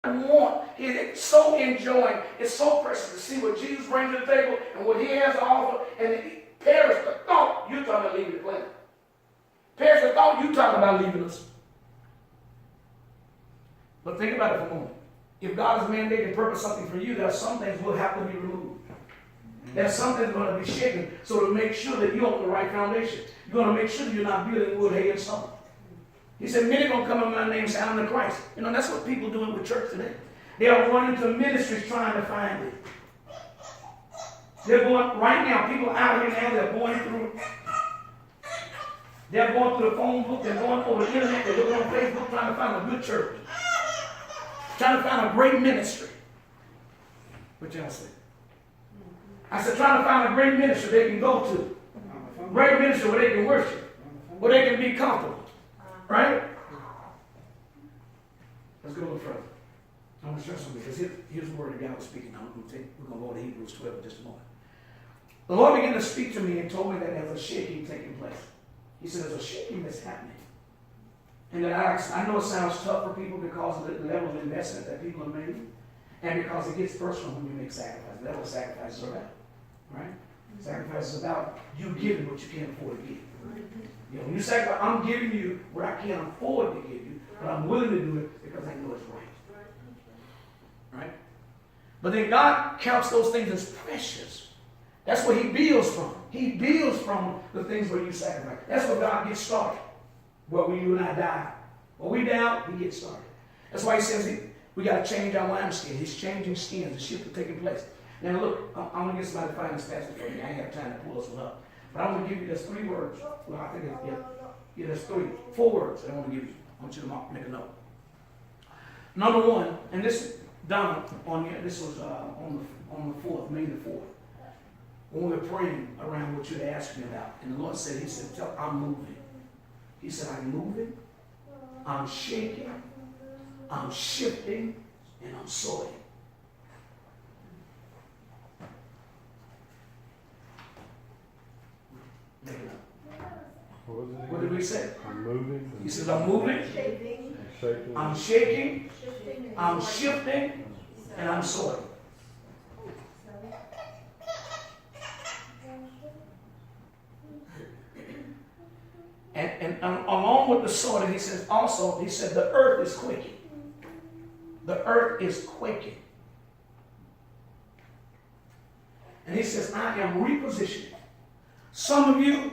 It's so enjoying, it's so precious to see what Jesus brings to the table and what he has to offer, and it perish the thought you're talking about leaving the planet. Perish the thought you're talking about leaving us. But think about it for a moment. If God has mandated and purposed something for you, there are some things will have to be removed. There's something going to be shaken, so to make sure that you're on the right foundation. You're going to make sure that you're not building wood, hay, and stone. He said, many are going to come in my name and say, I'm the Christ. You know, that's what people doing with church today. They are running to ministries trying to find it. They're going, right now, people out here now, they're going through the phone book, they're going over the internet, they're looking on Facebook trying to find a good church. Trying to find a great ministry. What y'all say? I said, trying to find a great ministry they can go to. Great ministry where they can worship. Where they can be comfortable. Right? Let's go a little further. I'm going to stress something because here's the word that God was speaking. We're going to go to Hebrews 12 in just a moment. The Lord began to speak to me and told me that there's a shaking taking place. He said there's a shaking that's happening. And that I know it sounds tough for people because of the level of investment that people have made. And because it gets personal when you make sacrifices. That's what sacrifices are about. Right? Sacrifice is about you giving what you can't afford to give. You know, when you sacrifice, I'm giving you what I can't afford to give you, but I'm willing to do it because I know it's right. Right? But then God counts those things as precious. That's what he builds from. He builds from the things where you sacrifice. That's where God gets started. Where you and I die. When we die, we get started. That's why he says we got to change our wineskin. He's changing skins. The shift is taking place. Now look, I'm going to get somebody to find this passage for me. I ain't got time to pull this one up. But I'm going to give you just 3 words. Well, I think there's 4 words that I want to give you. I want you to make a note. Number 1, and this Donna on here. This was on the 4th, May the 4th, when we were praying around what you had asked me about. And the Lord said, he said, I'm moving. He said, I'm moving, I'm shaking, I'm shifting, and I'm soaring. What did we say? I'm moving. He says, I'm moving, I'm shaking, I'm shifting, and I'm soaring. And along with the soaring, he said, the earth is quaking. The earth is quaking. And he says, I am repositioning. Some of you,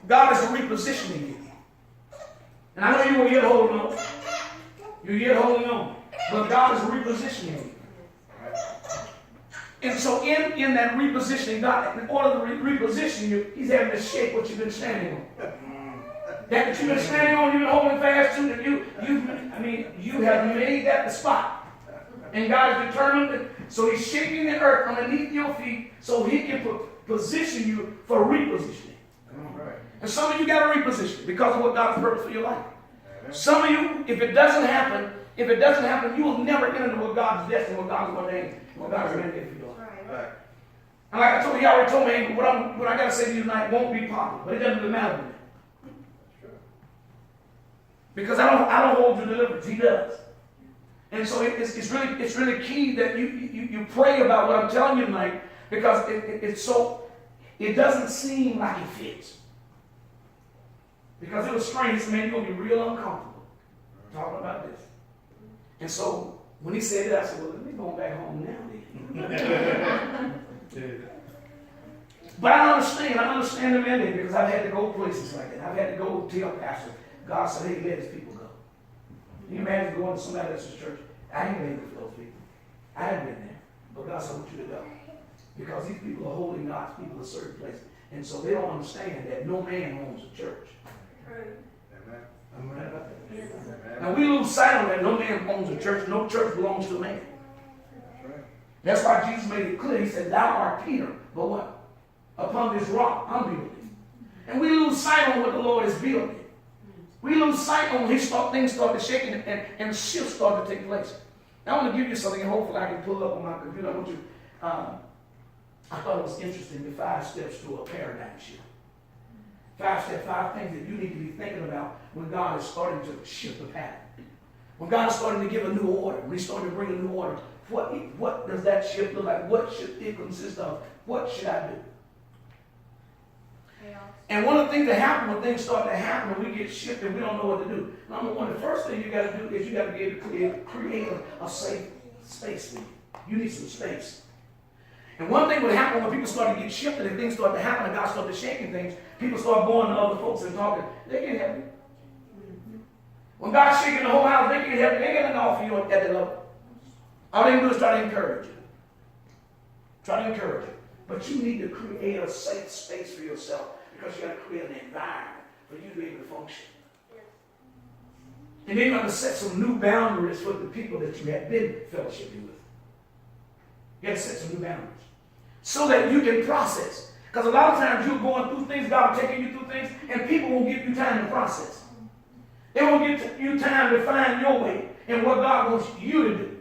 God is repositioning you. And I know you will yet holding on. You're yet holding on. But God is repositioning you. And so in that repositioning, God, in order to reposition you, he's having to shake what you've been standing on. That you've been standing on, you've been holding fast to, that you have made that the spot. And God is determined that, so he's shaking the earth underneath your feet so he can position you for repositioning. Right. And some of you got to reposition because of what God's purpose for your life. Some of you, if it doesn't happen, you will never get into what God's destined, what God's ordained, what God's mandated for your life. Right. And like I told you, he already told me, what I got to say to you tonight won't be popular, but it doesn't really matter to me. Because I don't hold your deliverance. He does. And so it's really key that you pray about what I'm telling you tonight, because it doesn't seem like it fits. Because it was strange. Man, you're going to be real uncomfortable talking about this. And so when he said that, I said, well, let me go back home now then. But I understand the mandate, because I've had to go places like that. I've had to go tell pastors. God said, hey, let his people go. Can you imagine going to somebody else's church? I ain't been for those people. I haven't been there. But God said, I want you to go. Because these people are holding God's people a certain place. And so they don't understand that no man owns a church. Amen. I'm right about that. Yes. Now we lose sight of that. No man owns a church. No church belongs to a man. That's why Jesus made it clear. He said, thou art Peter. But what? Upon this rock, I'm building. And we lose sight on what the Lord is building. We lose sight on when things started shaking and shifts started to take place. Now I want to give you something, and hopefully I can pull it up on my computer. I thought it was interesting, the 5 steps to a paradigm shift. 5 things that you need to be thinking about when God is starting to shift the pattern. When God started to give a new order, when he started to bring a new order, what does that shift look like? What should it consist of? What should I do? And one of the things that happen when things start to happen and we get shifted, we don't know what to do. Number one, the first thing you got to do is you got to be able to create a safe space for you. You need some space. And one thing would happen when people start to get shifted and things start to happen and God started shaking things, people start going to other folks and talking. They can't help you. When God's shaking the whole house, they can't help you. They ain't got nothing to offer you at that level. All they can do is try to encourage you. Try to encourage you. But you need to create a safe space for yourself because you got to create an environment for you to be able to function. And then you have to set some new boundaries for the people that you have been fellowshipping with. You have to set some new boundaries so that you can process. Because a lot of times you're going through things, God will taking you through things, and people won't give you time to process. They won't give you time to find your way and what God wants you to do.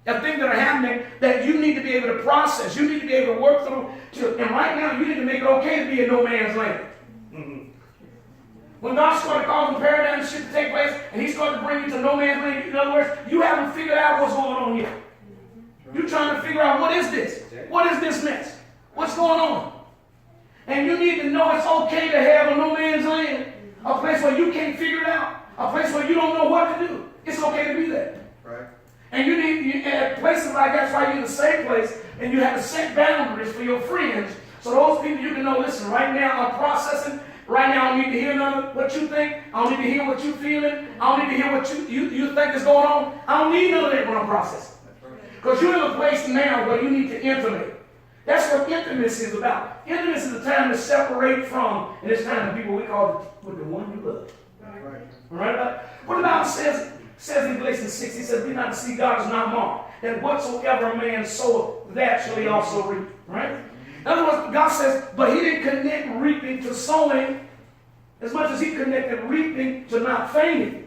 There are things that are happening that you need to be able to process. You need to be able to work through. And right now, you need to make it okay to be in no man's land. Mm-hmm. When God started causing paradigm shift to take place, and he started to bring you to no man's land, in other words, you haven't figured out what's going on yet. You're trying to figure out what is this? What is this mess? What's going on? And you need to know it's okay to have a no man's land. A place where you can't figure it out. A place where you don't know what to do. It's okay to be there. Right. And you need, at places like that's why you're in the same place, and you have to set boundaries for your friends. So those people you can know, listen, right now I'm processing. Right now I don't need to hear none of what you think. I don't need to hear what you're feeling. I don't need to hear what you think is going on. I don't need none of that when I'm processing. Because you're in a place now where you need to intimate. That's what intimacy is about. Intimacy is the time to separate from, and it's time to be what we call with the one you love. Right. Right? What the Bible says in Galatians 6, he says, be not to see God is not marked, that whatsoever a man soweth, that shall he also reap. Right? In other words, God says, but he didn't connect reaping to sowing as much as he connected reaping to not fainting.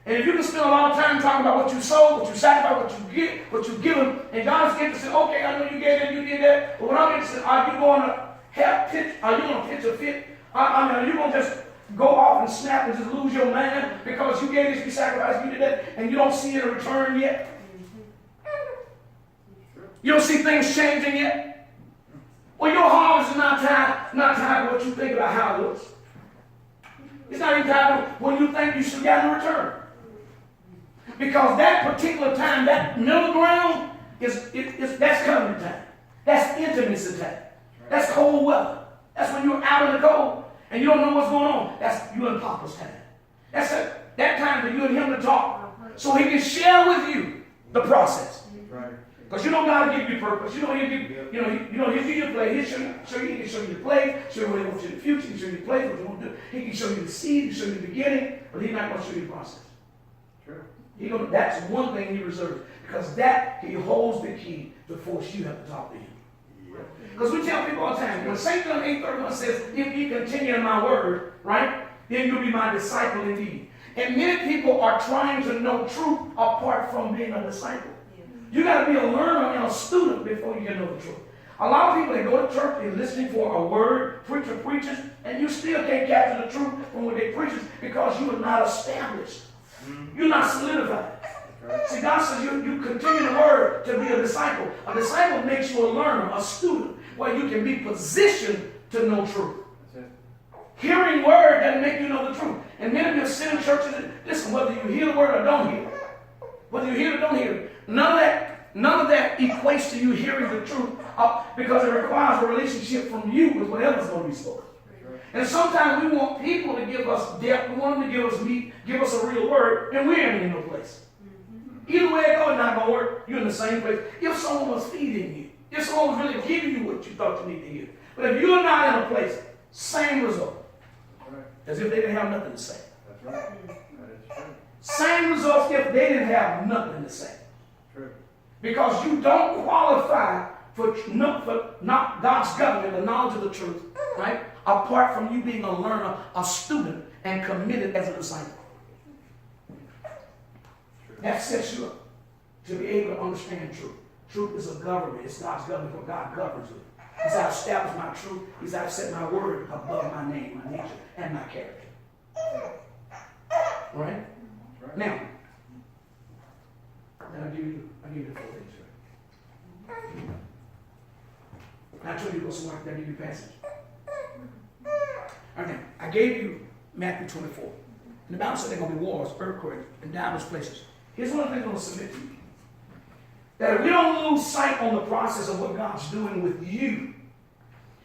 And if you can spend a lot of time talking about what you sow, what you sacrifice, what you get, what you give them, and God's getting to say, okay, I know you gave that, you did that, but when I'm getting to say, are you going to have pitch? Are you going to pitch a fit? I mean, are you going to just go off and snap and just lose your mind because you gave this, you sacrificed, you did that, and you don't see it in return yet? You don't see things changing yet? Well, your harvest is not tied to what you think about how it looks. It's not even tied to when you think you should get in return. Because that particular time, that middle ground, that's covenant time. That's intimacy time. That's cold weather. That's when you're out in the cold and you don't know what's going on. That's you and Papa's time. That's that time for you and him to talk so he can share with you the process. Because you know God will give you purpose. You know he'll give you your play. He can show you the play, show you what he wants you in the future, he can show you the play, what you want to do. He can show you the seed, he can show you the beginning, but he's not going to show you the process. True. That's one thing he reserves. Because that he holds the key to force you have to talk to him. Because we tell people all the time, when St. John 8:31 says, if you continue in my word, right, then you'll be my disciple indeed. And many people are trying to know truth apart from being a disciple. You got to be a learner and a student before you can know the truth. A lot of people, they go to church, they're listening for a word, preacher preaches, and you still can't capture the truth from what they preach because you are not established. You're not solidified. See, God says you continue the word to be a disciple. A disciple makes you a learner, a student, where you can be positioned to know truth. Hearing word doesn't make you know the truth. And many of you sit in churches and listen, whether you hear the word or don't hear it, whether you hear it or don't hear it, none of that equates to you hearing the truth because it requires a relationship from you with whatever's going to be spoken. And sometimes we want people to give us depth, we want them to give us meat, give us a real word, and we ain't in no place. Either way it goes, it's not going to work. You're in the same place. If someone was feeding you, if someone was really giving you what you thought you need to hear. But if you're not in a place, same result. As if they didn't have nothing to say. That's right. That is true. Same results if they didn't have nothing to say. True. Because you don't qualify for not God's government, the knowledge of the truth, right? Apart from you being a learner, a student, and committed as a disciple. That sets you up to be able to understand truth. Truth is a government. It's God's government, for God governs it. He said, I've established my truth. He said, I've set my word above my name, my nature, and my character. Right? Now, I'll give you the 4 things, right? I told you to go somewhere, I'll give you a passage. All right, now, I gave you Matthew 24. And the Bible said there are going to be wars, earthquakes, in diverse places. Here's one thing I'm going to submit to you. That if we don't lose sight on the process of what God's doing with you,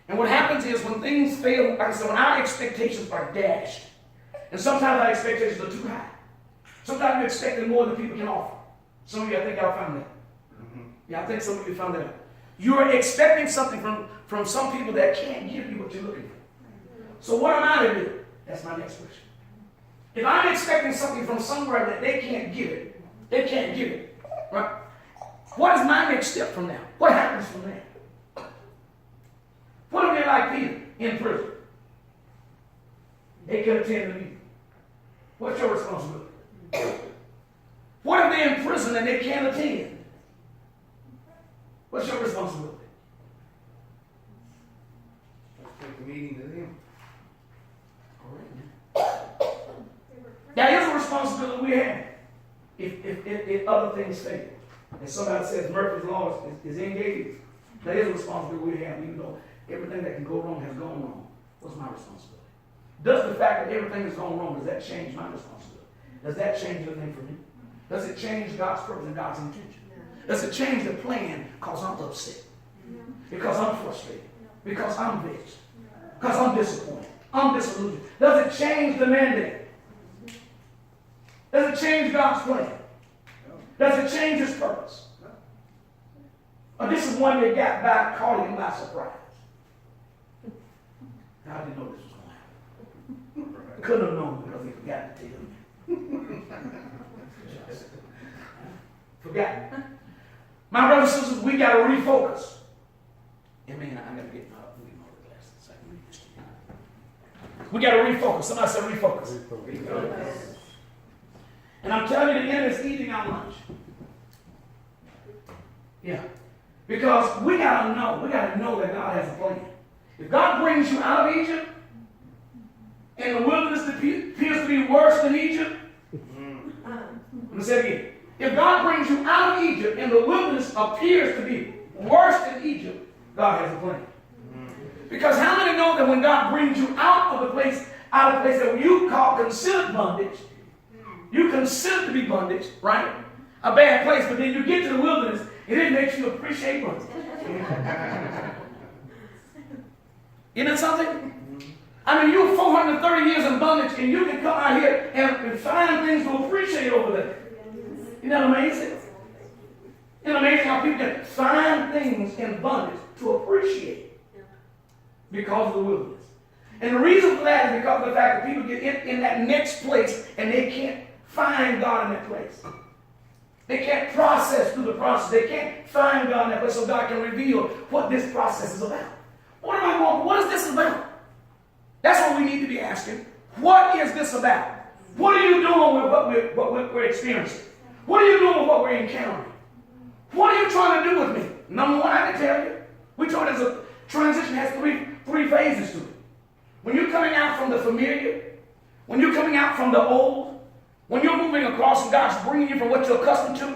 and what happens is when things fail, like I said, when our expectations are dashed, and sometimes our expectations are too high. Sometimes you're expecting more than people can offer. Some of you, I think y'all found that. Yeah, I think some of you found that out. You're expecting something from some people that can't give you what you're looking for. So what am I to do? That's my next question. If I'm expecting something from somewhere that they can't give it, right? What is my next step from now? What happens from there? What if they're like Peter in prison? They can attend the meeting. What's your responsibility? What if they're in prison and they can't attend? What's your responsibility? Take the meeting to them. All right. Now here's a responsibility we have. If other things fail, and somebody says Murphy's Law is engaged, that is a responsibility we have, even though everything that can go wrong has gone wrong. What's my responsibility? Does the fact that everything has gone wrong, does that change my responsibility? Does that change anything for me? Does it change God's purpose and God's intention? Does it change the plan because I'm upset? Because I'm frustrated? Because I'm vexed? Because I'm disappointed? I'm disillusioned? Does it change the mandate? Does it change God's plan? Does it change His purpose? Or this is one that got by, caught him by surprise. I didn't know this was going to happen. Couldn't have known because he forgot to tell me. Forgot. My brothers and sisters, we got to refocus. And man, I got to get my glasses so I can read this to you. We got to refocus. Somebody said refocus. Refocus. And I'm telling you, the enemy's eating our lunch. Yeah. Because we got to know that God has a plan. If God brings you out of Egypt, and the wilderness appears to be worse than Egypt, let me say it again. If God brings you out of Egypt, and the wilderness appears to be worse than Egypt, God has a plan. Because how many know that when God brings you out of a place that you call considered bondage, you consider to be bondage, right? A bad place, but then you get to the wilderness, and it makes you appreciate bondage. Isn't that something? I mean, you're 430 years in bondage, and you can come out here and find things to appreciate over there. Isn't that amazing? Isn't it amazing how people can find things in bondage to appreciate because of the wilderness? And the reason for that is because of the fact that people get in that next place and they can't find God in that place. They can't process through the process. They can't find God in that place so God can reveal what this process is about. What am I going? What is this about? That's what we need to be asking. What is this about? What are you doing with what we're experiencing? What are you doing with what we're encountering? What are you trying to do with me? Number one, I can tell you. We told us a transition has three phases to it. When you're coming out from the familiar, when you're coming out from the old, when you're moving across and God's bringing you from what you're accustomed to,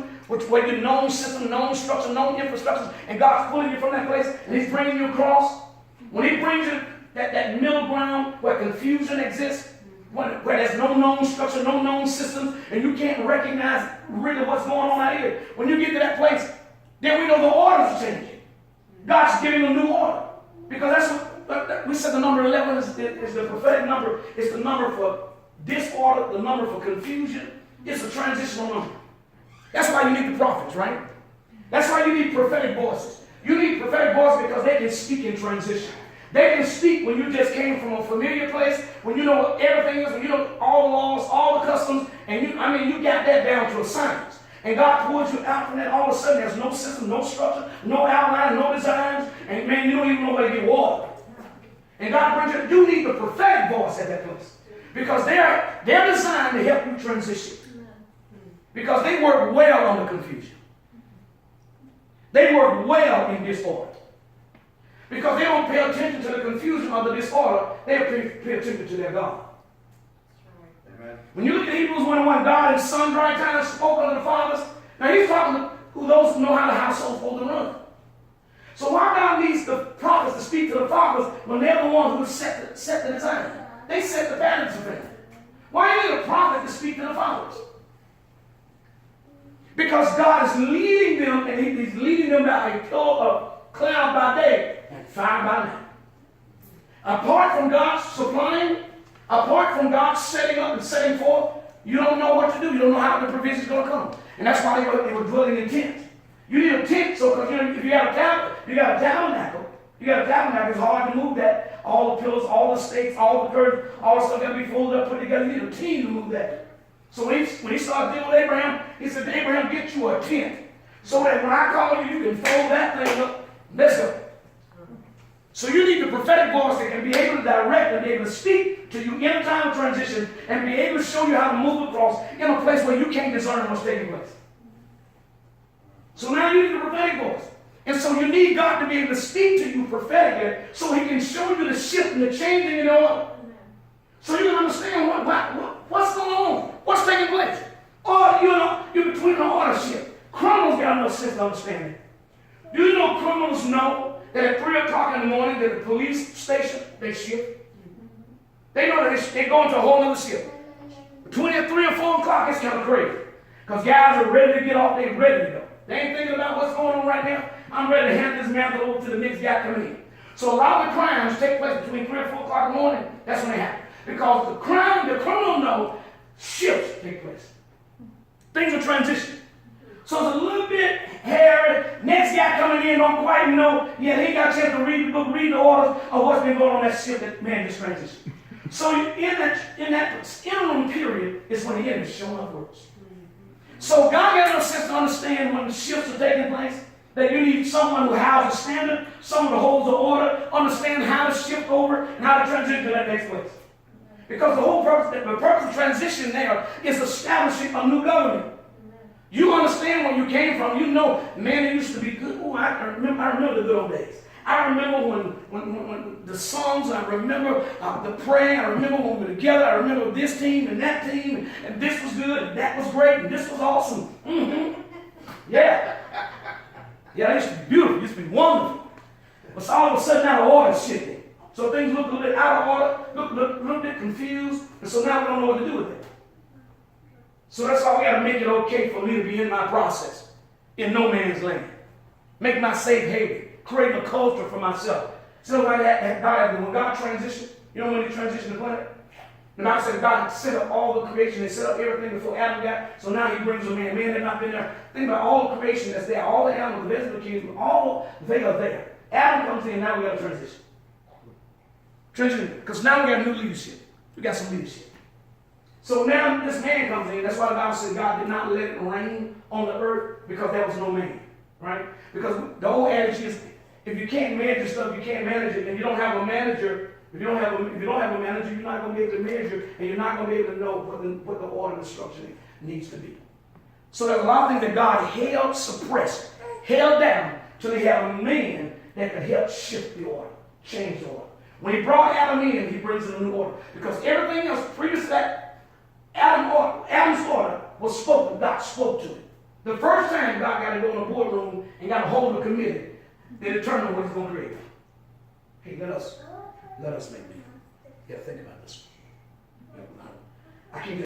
where your known system, known structure, known infrastructure, and God's pulling you from that place and He's bringing you across. When He brings you that middle ground where confusion exists, where there's no known structure, no known systems, and you can't recognize really what's going on out here. When you get to that place, then we know the orders are changing. God's giving a new order. Because that's what we said the number 11 is the prophetic number. It's the number for disorder, the number for confusion. It's a transitional number. That's why you need the prophets, right? That's why you need prophetic voices. You need prophetic voices because they can speak in transition. They can speak when you just came from a familiar place, when you know what everything is, when you know all the laws, all the customs, and you got that down to a science. And God pulls you out from that, all of a sudden there's no system, no structure, no outline, no designs, and man, you don't even know where to get water. And God brings you need the prophetic voice at that place. Because they're designed to help you transition. Because they work well on the confusion. They work well in disorder. Because they don't pay attention to the confusion or the disorder, they pay attention to their God. Amen. When you look at Hebrews 1:1, God in sundry times spoke unto the fathers. Now he's talking to who those who know how the household supposed to run. So why God needs the prophets to speak to the fathers when they're the ones who set the design? They set the patterns of family. Why do you need a prophet to speak to the fathers? Because God is leading them, and He's leading them by a pillar of cloud by day and fire by night. Apart from God supplying, apart from God setting up and setting forth, you don't know what to do. You don't know how the provision is going to come. And that's why they were dwelling in tents. You need a tent, so because if you got a tabernacle, it's hard to move that. All the pillars, all the stakes, all the curtains, all the stuff got to be folded up, put together. You need a team to move that. So when he started dealing with Abraham, he said, Abraham, get you a tent. So that when I call you, you can fold that thing up. Let's go. So you need the prophetic voice that can be able to direct and be able to speak to you in a time of transition and be able to show you how to move across in a place where you can't discern what's taking place. So now you need the prophetic voice. And so you need God to be able to speak to you prophetically so He can show you the shift and the changing in your order. So you can understand what's going on, what's taking place. Or, you're between an order shift. Criminals got enough sense to understand it. Do you know criminals know that at 3 o'clock in the morning that the police station, they shift? They know that they go into a whole other shift. Between at 3 or 4 o'clock, it's kind of crazy. Because guys are ready to get off, they're ready to go. They ain't thinking about what's going on right now. I'm ready to hand this mantle over to the next guy coming in. So a lot of the crimes take place between 3 or 4 o'clock in the morning. That's when they happen. Because the criminal know shifts take place. Things are transitioning. So it's a little bit hairy. Next guy coming in don't quite know. Yeah, he got a chance to read the book, read the orders of what's been going on that shift that man just transitioned. So in that interim period is when the enemy is showing up works. So God got enough sense to understand when the shifts are taking place, that you need someone who has a standard, someone who holds the order, understand how to shift over and how to transition to that next place. Because the purpose of transition there is establishing a new government. You understand where you came from. You know, man, it used to be good. Ooh, I remember the good old days. I remember when the songs, I remember the praying, I remember when we were together, I remember this team and that team, and this was good, and that was great, and this was awesome. Mm-hmm. Yeah. Yeah, it used to be beautiful, it used to be wonderful. But so all of a sudden now the order is shifting. So things look a little bit out of order, look a little bit confused, and so now we don't know what to do with it. So that's why we got to make it okay for me to be in my process, in no man's land. Make my safe haven. Creating a culture for myself. So like that when God transitioned, you know when He transitioned the planet? The Bible said God set up all the creation, He set up everything before Adam got, so now He brings a man. Man had not been there. Think about all the creation that's there, all the animals, the vegetable kingdom, all they are there. Adam comes in, now we got a transition. Transition, because now we got new leadership. We got some leadership. So now this man comes in, that's why the Bible says God did not let it rain on the earth because there was no man. Right? Because the whole adage is, if you can't manage your stuff, you can't manage it, and you don't have a manager. If you don't have a manager, you're not going to be able to measure, and you're not going to be able to know what the order and the structure needs to be. So there's a lot of things that God held suppressed, held down, till He had a man that could help shift the order, change the order. When He brought Adam in, He brings in a new order, because everything else previous to that, Adam's order was spoken. God spoke to it. The first time God got to go in the boardroom and got to hold a committee, they determine what He's going to create. Hey, let us make me. Yeah, think about this. I can't